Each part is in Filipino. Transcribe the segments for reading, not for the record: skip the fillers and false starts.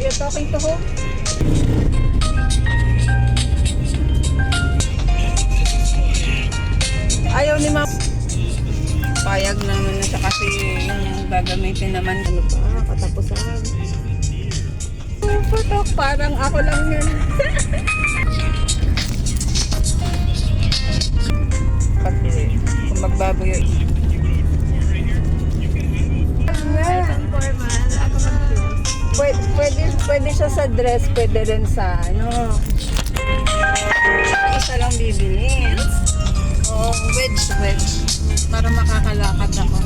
you're talking to who? Ayaw ni Ma'am. Payag naman na siya kasi yung gagamitin naman. Ano pa, katapusan. Putok, parang ako lang yun. Kasi kung magbaboy yun. Pwede siya sa dress, pwede rin sa ano. Isa lang bibili. Oh, wedge. Para makakalakad ako.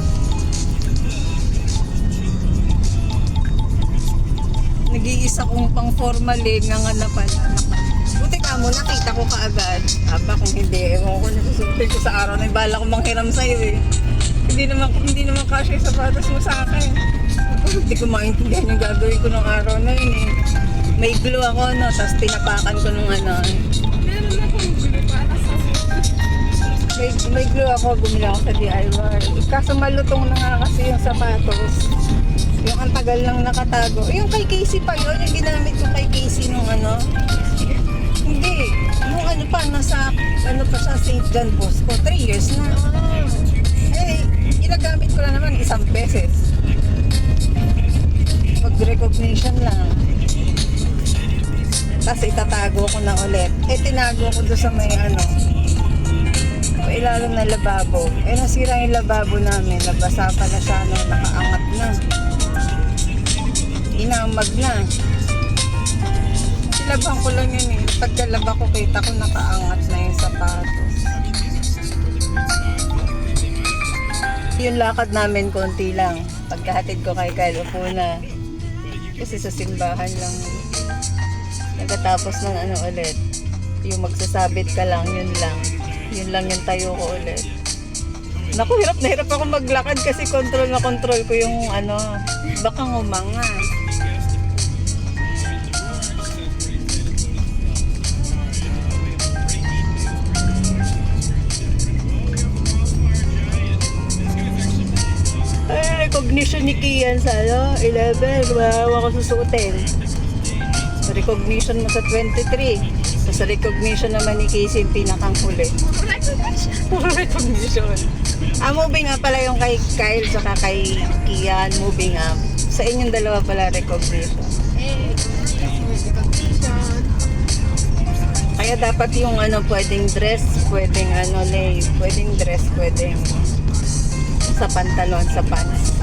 Nag-iisa kong pang formal nga na pala. Buti ka mo, nakita ko kaagad. Aba, kung hindi, ewan ko, nasusunod ko sa araw na bala ko manghiram sa'yo eh. Hindi naman kasya yung sapatos mo sa akin. Hindi ko maintindihan yung gagawin ko nung araw na yun eh. May glue ako, no, tapos tinapakan ko nung ano. Meron akong glue para sa May glue ako, bumili ako sa DIY. Kaso malutong na nga kasi yung sapatos. Yung ang tagal lang nakatago. Yung kay Casey pa yun, yung ginamit ko kay Casey nung ano. Hindi, nung ano pa, nasa ano pa siya, St. John Bosco, 3 years na. Eh, ginagamit ko lang naman isang beses. Pag-recognition lang. Tapos itatago ko na ulit. Eh, tinago ko doon sa may ano, ilalim na lababo. Eh, nasira yung lababo namin. Nabasa pa na siya, no, nakaangat na. Inamag na. Silabang ko lang yun eh. Pagkalaba ko, kita ko nakaangat na yung sapatos. Yung lakad namin, konti lang. Pagkahatid ko kay Kyle, upo na. Kasi sa simbahan lang. Nagkatapos ng ano ulit. Yung magsasabit ka lang, yun lang. Yun lang yung tayo ko ulit. Naku, hirap na hirap ako maglakad kasi control na control ko yung ano, baka ngumanga. Ay, recognition ni Kian sa ano, 11, wow, ako susuotin. Sa recognition mo sa 23. Sa recognition naman ni Casey yung pinakang huli. Recognition. Moving up pala yung kay Kyle saka kay Kian, moving up. Sa inyong dalawa pala recognition. recognition. Kaya dapat yung ano, pwedeng dress, pwedeng ano, pwedeng dress, pwedeng sa pantalon, sa pants.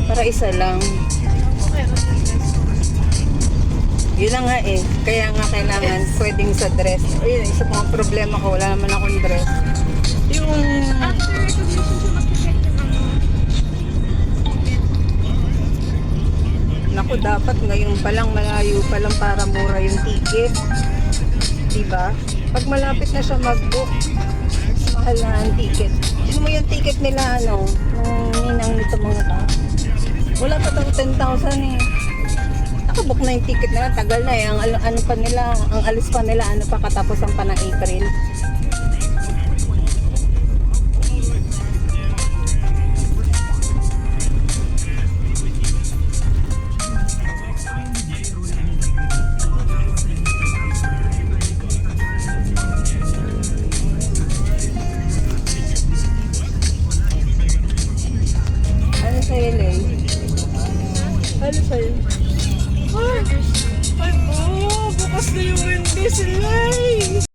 Para isa lang. Yun lang nga eh. Kaya nga kailangan pwedeng sa dress. Ayun, isa pang problema ko. Wala naman akong dress. Yung... After recognition siya mag-check yung ano. Naku, dapat ngayon pa lang, malayo pa lang para mura yung ticket. Diba? Pag malapit na siya mag-book, mahal na ang ticket. Sino mo yung ticket nila, ano? Nung ninang nito mga ta? Wala pa daw 10,000 eh. Nakabook na yung ticket nila, tagal na eh. Ano pa nila, ang alis pa nila, ano pa katapusan pa ng April. Ano sa'yo, Lay? Ano sa'yo? Ay, bukas na yung Wendy's, Lay!